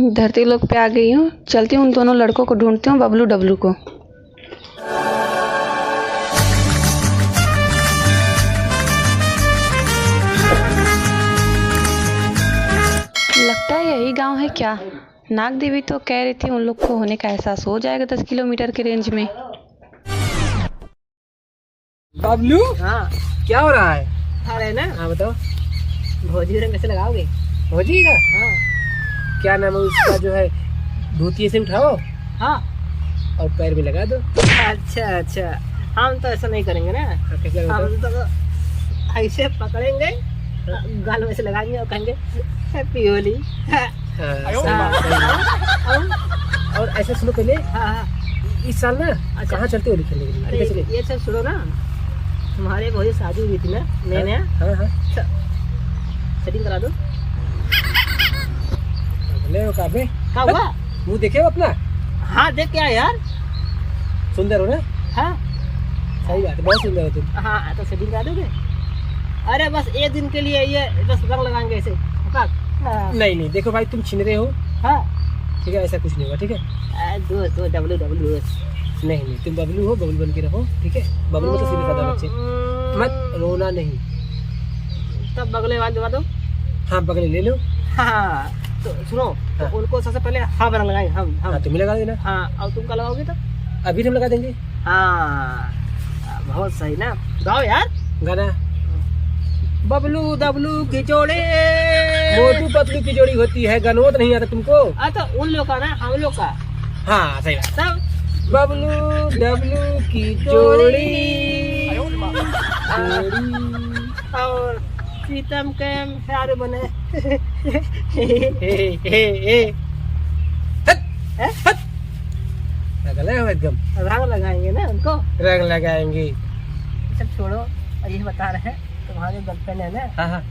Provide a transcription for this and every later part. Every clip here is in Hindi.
धरती लोक पे आ गई हूँ। चलती हूँ उन दोनों लड़कों को ढूंढती हूँ, बबलू डबलू को। लगता है यही गांव है क्या। नाग देवी तो कह रही थी उन लोग को होने का एहसास हो जाएगा 10 किलोमीटर के रेंज में। बबलू, हाँ क्या हो रहा है? अरे ना, हाँ बताओ। भोजी रंग कैसे लगाओगे? भोजी का हाँ क्या नाम है उसका, जो है धोती से उठाओ हाँ। और पैर में लगा दो। अच्छा अच्छा, हम तो ऐसा नहीं करेंगे ना। कैसे बताओ? हम तो ऐसे पकड़ेंगे, गाल में से लगाएंगे और कहेंगे हैप्पी होली। हाँ, और ऐसे सुनो पहले, इस साल ना कहाँ चलते हो खेलने के लिए? अरे ठीक है, चलिए। ये सब सुनो ना, तुम्हारे भोजी शादी हुई थी ना नया नया, हाँ हाँ। सेटिंग करा दो। ले वो काबे, क्या हुआ? मुँह देखे हो अपना? हाँ देख क्या यार। सुंदर हो ना? हाँ सही बात है, बहुत सुंदर हो तुम। हाँ, तो सेटिंग करा दोगे? अरे बस एक दिन के लिए ये बस रंग लगाएंगे ऐसे। हाँ नहीं नहीं, देखो भाई तुम छिन रहे हो, हाँ। ठीक है? ऐसा कुछ नहीं होगा, ठीक है? दोस्त दो डब्लू डब्लू। नहीं नहीं, तुम बबलू हो, बबलू बन के रहो, ठीक है? बबलू में तो सीधे साधा बच्चे, मत रोना नहीं। तब बगले वाले दबा दो। हाँ बगले ले लो। हाँ तो सुनो, हाँ। तो उनको सबसे पहले हम रंग लगाएंगे, हम हाँ तुम ही लगा देना। हाँ, और तुम क्या लगाओगे तब? अभी हम लगा देंगे हाँ बहुत सही ना। गाओ यार गाना। बबलू डबलू की जोड़ी। मोटू पतलू की जोड़ी होती है, गनोत नहीं आता तुमको? तो उन लोग का ना, हम लोग का। हाँ सही बात। तब बबलू डबलू की जोड़ी। और प्रीतम के प्यारे बने। एकदम रंग लगाएंगे ना उनको। रंग लगाएंगे। सब छोड़ो, और ये बता रहे हैं तुम्हारे गर्लफ्रेंड है ना, हाँ हाँ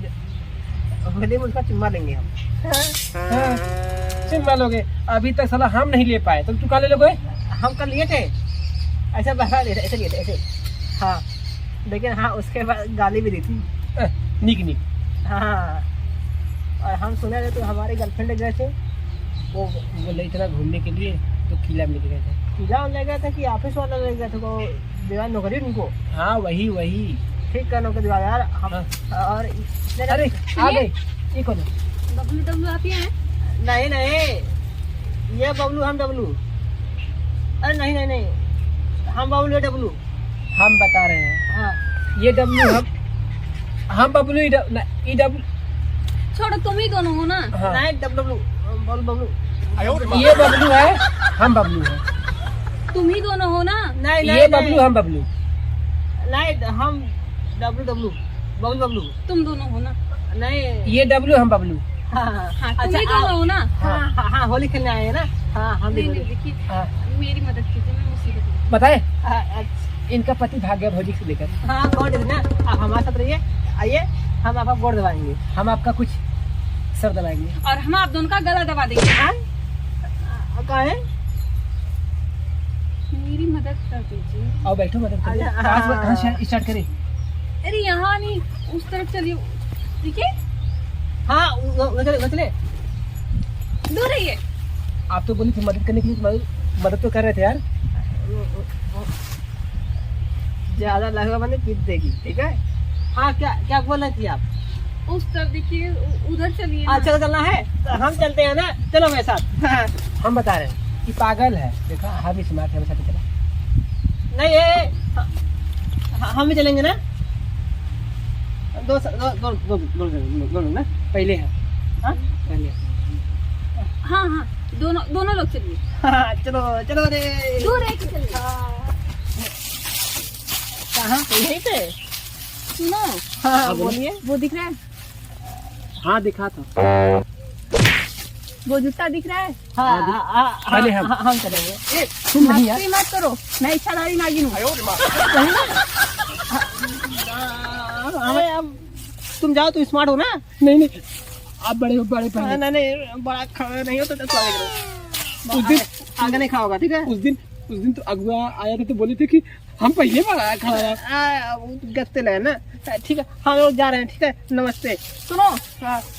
होली में उसका चुम्मा लेंगे हम। हाँ, सिंपल लोगे। अभी तक साला हम नहीं ले पाए, तुम चुका ले लोगे? हम कल लिए थे, ऐसा बता लिए थे, ऐसे लिए थे ऐसे। हाँ लेकिन हाँ उसके बाद गाली भी दी थी। निक निक। हाँ, और हम सुने थे तो हमारे गर्लफ्रेंड गए थे, वो बोले इतना घूमने के लिए तो किला में लेके गए थे। किला ले गए थे कि ऑफिस वाला ले गए थे, को दीवार नौकरी उनको हाँ वही वही। ठीक कर नौकरी दीवार यार हम। और अरे आ गए, ये कौन है? बबलू डबलू आप ही हैं? नहीं नहीं, ये बबलू हम डबलू। अरे नहीं नहीं नहीं, हम बबलू ये डबलू। हम बता रहे हैं, हाँ ये डब्लू हम बबलू, ये डब्लू। छोड़ो, तुम ही दोनों हो ना। हाँ। नहीं डब्लू बबलू बबलू। ये बबलू है, हम बबलू है। तुम ही दोनों हो ना। नहीं ये नहीं बबलू, हम बबलू। नहीं, हम डब्लू डब्लू बबलू बबलू। तुम दोनों हो ना। नहीं ये डब्लू, हम बबलू। हाँ हाँ, तुम ही दोनों हो ना। हाँ हाँ हाँ, होली खेलने आए हैं ना। हाँ हम भी नहीं नहीं, देखिए हाँ मेरी मदद कीजिए, मैं मुसीबत में। बताए, अच्छा। इनका पति भाग गया भौजी से लेकर। हाँ गोड़ दे ना, आप हमारे साथ रहिए, आइए हम आपका गोड़ दबाएंगे। हम आपका कुछ सर दबाएंगे और हम आप दोनों का गला दबा देंगे। हाँ कहाँ है? मेरी मदद कर दीजिए। और बैठो, मदद करिए। अच्छा, कहाँ से स्टार्ट करें? अरे यहाँ नहीं, उस तरफ चलिए। देखिए हाँ वो चले। दूर रहिए। आप तो बोली थी मदद करने के लिए, मदद तो कर रहे थे यार। ज्यादा लगेगा मैंने पीट देगी, ठीक है? हाँ क्या क्या बोल रही थी आप? उस तरफ देखिए, उधर चलिए ना। अच्छा चलना है तो हम चलते हैं ना, चलो मेरे साथ। हम बता रहे हैं कि पागल है, देखा हम स्मार्ट है, हमें साथ चला। नहीं हम भी चलेंगे ना। दो दो दो दो दो दो ना पहले है, हाँ पहले। हाँ हाँ, दोनों दोनों लोग चलिए। हाँ, चलो चलो रे। दूर है कि चलिए। कहाँ यहीं पे? सुनो, हाँ बोलिए। वो दिख रहा है, हाँ दिखा था। वो जूता दिख रहा है। हाँ पहले हम चलेंगे। तुम नहीं यार। मस्ती मत करो, मैं इच्छाधारी नागिन हूँ। अरे अब तुम जाओ, तुम स्मार्ट हो ना। नहीं नहीं, आप बड़े हो, बड़े पहले। नहीं नहीं, बड़ा खड़ा नहीं हो तो उस दिन आगे नहीं खाओगा, ठीक है? उस दिन तो अगुआ आया था तो बोले थे कि हम पहले बार खड़ा रहा। गत्ते ले ना, ठीक है? हम लोग जा रहे हैं, ठीक है? नमस्ते। सुनो,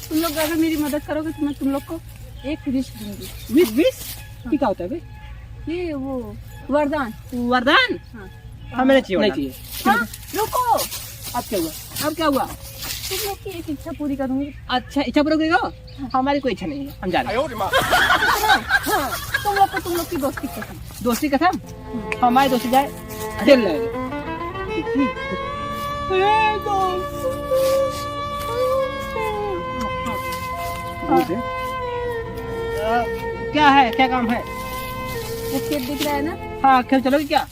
तुम लोग अगर मेरी मदद करोगे तो मैं तुम लोग को एक विश दूंगी। विश ये क्या होता है बे? ये वो वरदान। वरदान? हाँ। हमें नहीं चाहिए, नहीं चाहिए। हाँ, रुको, अब क्या हुआ? अब क्या हुआ? तुम लोग की एक इच्छा पूरी करूंगी। अच्छा, इच्छा पूरी करेगा? हमारी कोई इच्छा नहीं है, हम जा रहे हैं। हाँ, तुम लोग की दोस्ती कसम। दोस्ती कसम? हमारी दोस्ती जाए दिल लगे। क्या है, क्या काम है? वो खेत दिख रहा है ना? हाँ, खेल चलोगे क्या?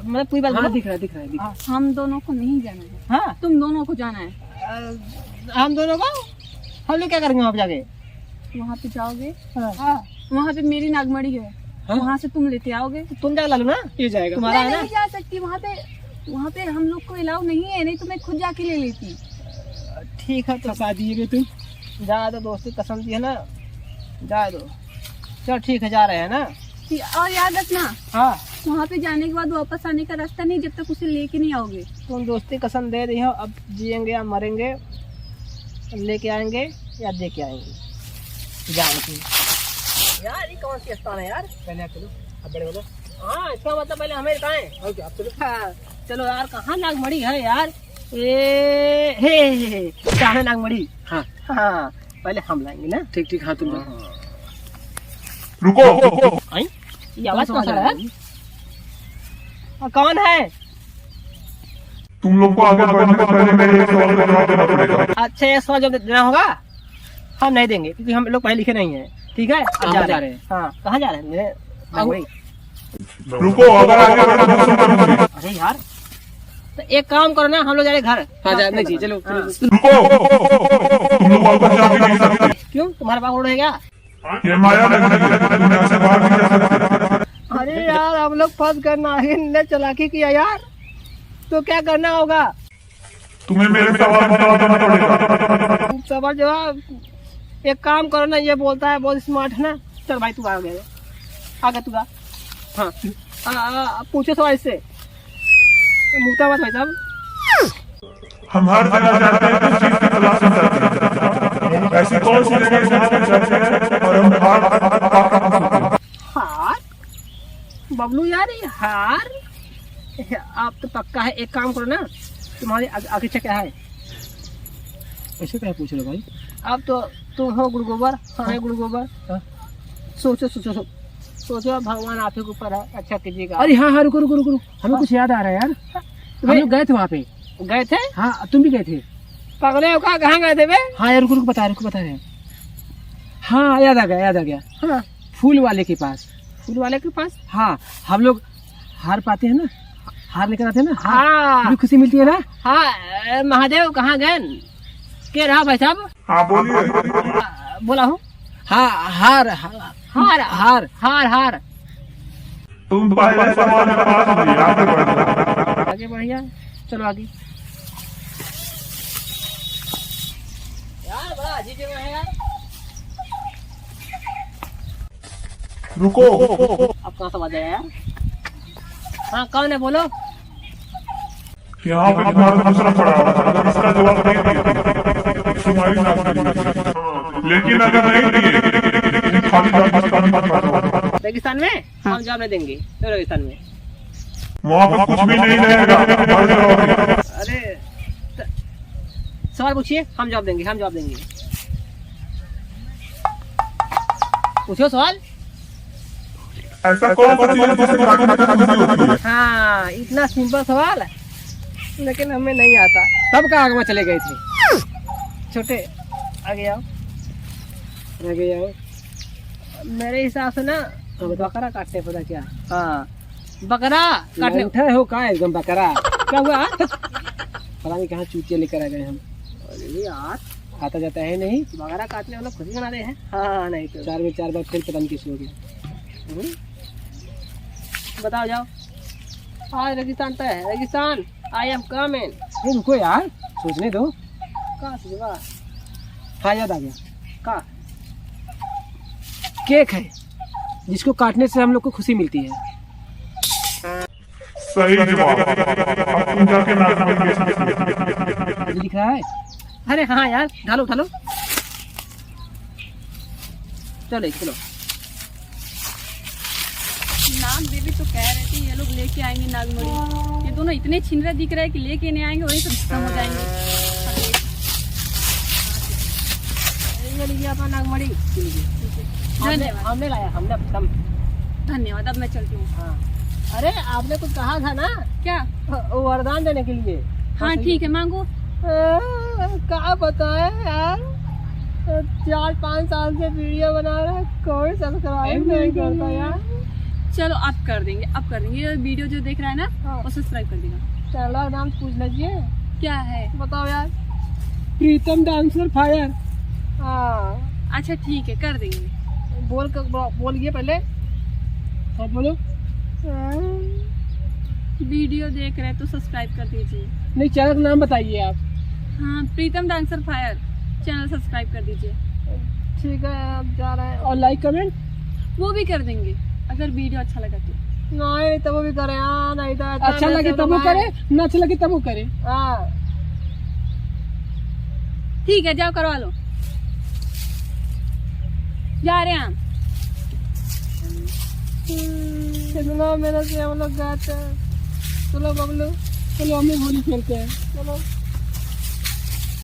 मतलब पूरी बात बोलो। दिख रहा है, दिख रहा है, दिख रहा है। हम दोनों को नहीं जाना है। हाँ, तुम दोनों को जाना है। हम दोनों को? हम लोग क्या करेंगे वहाँ पे जाके? वहाँ पे जाओगे, हाँ, वहाँ पे मेरी नागमणि है। हाँ? वहाँ से तुम लेते आओगे। तुम जा लालू ना, ये जाएगा तुम्हारा है मैं ना? नहीं जा सकती वहाँ पे हम लोग को अलाउ नहीं है, नहीं तो मैं खुद जाके ले लेती। ठीक है, तो शादी में तुम जा दो, दोस्ती कसम दी है ना, जा दो। चल ठीक है, जा रहे हैं ना? और याद रखना, हाँ, वहाँ पे जाने के बाद वापस आने का रास्ता नहीं जब तक उसे लेके नहीं आओगे। तुम दोस्ती कसम दे रही हो, अब जिएंगे या मरेंगे, लेके आएंगे या दे के आएंगे। जान की यार, ये कौन सी स्थान है यार? पहले आप चलो, अब बड़े बोलो। हाँ, इसका मतलब पहले हमें बताएं। ओके, आप चलो। हाँ, चलो यार, कहाँ नागमणि है यार? हे कहाँ नागमणि? हाँ हाँ, पहले हम लाएंगे ना। ठीक ठीक, हाँ तुम रुको। आई, ये आवाज कौन सा है? कौन है? तुम लोग को आगे बढ़ने से पहले मेरे एक सवाल का जवाब देना पड़ेगा। अच्छा, ये सवाल जवाब देना होगा? हम नहीं देंगे क्योंकि हम लोग पढ़े लिखे नहीं है। ठीक है, अब जा रहे हैं। हाँ, कहाँ जा रहे हैं? रुको, अगर आगे बढ़ना तो सुन करूंगी। अरे यार, तो एक काम करो ना, हम लोग जा रहे घर। हाँ, जा नहीं चाहिए, चलो। रुको, तुम लोग वापस जा भी नहीं सकते। क्यों, तुम्हारा बाप उड़ गया? ये माया लगती है, दुनिया से बाहर नहीं जा सकते। अरे यार, हम लोग फंस कर नागिन ने चालाकी किया यार, तो क्या करना होगा? तुम्हें मेरे सवाल का जवाब देना पड़ेगा। सवाल जवाब, एक काम करो ना, ये बोलता है बहुत स्मार्ट है ना। चल भाई, तू आगे तू आ। हाँ, पूछो सवाल इससे, मुक्ता मत भाई साहब। हम हर जगह जाते हैं, किस चीज की तलाश में जाते हैं? ऐसी कौन सी जगह है जहाँ पे जाते हैं और हम हार? हार? बबलू यार, ये हार? आप तो पक्का है, एक काम करो ना, तुम्हारी आगे क्या है? ऐसे क्या पूछ रहे भाई? अब तो तुम हो गुड़ गोबर, हम है गुड़ गोबर। सोचो भगवान आप ही के ऊपर है, अच्छा कीजिएगा। अरे हाँ, रुको, हमें कुछ याद आ रहा है यार। हम लोग गए थे वहाँ पे। गए थे? हाँ, तुम भी गए थे। पगले कहाँ गए थे बे? हाँ यार, रुको बता रहे हैं। हाँ, याद आ गया। हाँ, फूल वाले के पास। फूल वाले के पास? हाँ, हम लोग हार पाते हैं ना, हार लेकर आते हैं ना। हाँ, भी खुशी मिलती है ना। हाँ, महादेव कहाँ गए? के रहा भाई साहब? हाँ, बोलिए। बोला हूँ। हाँ, हार। तुम पहले सवाल में पास हो गई, आगे बढ़ो। आगे बढ़िया, चलो आगे। यार बड़ा अजीब जगह है यार। रुको, अब कहाँ समझ आया यार? हाँ, कौन है बोलो? यहाँ पे तुम्हारा दूसरा पड़ा अगर इसका जवाब नहीं दिए तुम्हारी नागमणि। लेकिन अगर नहीं दिए खाली रेगिस्तान में हम जवाब नहीं देंगे। तो रेगिस्तान में वहाँ पे कुछ भी नहीं रहेगा। अरे सवाल पूछिए, हम जवाब देंगे। पूछो सवाल। ऐसा कौन सा चीज है जिससे काटने की खुशी होती है? हाँ, इतना सिंपल सवाल है, लेकिन हमें नहीं आता। तब का आगे में चले गए थे। छोटे आगे आओ। मेरे हिसाब से ना बकरा काटने पड़ा क्या? हाँ, बकरा काटने। उठे हो का एकदम बकरा? क्या हुआ? पता नहीं कहाँ चूतिया लेकर आ गए हम। अरे यार, आता जाता है नहीं। बकरा काटने वाला खुशी मना रहे हैं। हाँ, नहीं तो 4 में 4 बार फिर पता नहीं किस हो गया। बताओ जाओ। आज रेगिस्तान पे है, रेगिस्तान। I am coming. नहीं रुको यार, सोचने दो। कहाँ से जगह? हाँ, याद आ गया। कहाँ? केक है जिसको काटने से हम लोग को खुशी मिलती है। सही जवाब। अब तुम जाके नागमणि के साथ ये लिख रहा है। अरे हाँ यार, ढालो ढालो, चलो चलो। नाग देवी तो कह रहे थे ये लोग लेके आएंगे नागमणि। ये दोनों इतने छिनरे दिख रहे हैं कि लेके नहीं आएंगे, वही सब खत्म हो जाएंगे। ये लीजिए अपना नागमणि, धन्यवाद। हमने लाया, हमने दम। धन्यवाद, अब मैं चलती हूँ। हाँ, अरे आपने कुछ कहा था ना क्या? वो वरदान देने के लिए। हाँ ठीक है, मांगो। क्या बताए यार, 4-5 साल से वीडियो बना रहा है, कोई सब्सक्राइब नहीं करता यार। चलो अब कर देंगे, अब कर देंगे। ये वीडियो जो देख रहा है ना, हाँ। वो सब्सक्राइब कर देगा। चैनल का नाम पूछ लीजिए, क्या है? बताओ यार। प्रीतम डांसर फायर। हाँ, अच्छा ठीक है, कर देंगे। बोलिए पहले। हाँ बोलो। वीडियो देख रहे हैं तो सब्सक्राइब कर दीजिए। नहीं, चैनल का नाम बताइए आप। हाँ, प्रीतम डांसर फायर, चैनल सब्सक्राइब कर दीजिए। ठीक है, अब जा रहे हैं। और लाइक कमेंट। वो भी कर देंगे अगर वीडियो अच्छा लगा तो। नहीं तब वो भी करें। हाँ, नहीं तो अच्छा लगे तब वो करे, ना अच्छा लगे तब वो करे। हाँ, ठीक है, जाओ करवा लो। जा रहे हैं हम। कितना मेहनत से हम लोग गए थे। चलो बबलू, चलो हम लोग होली खेलते हैं। चलो।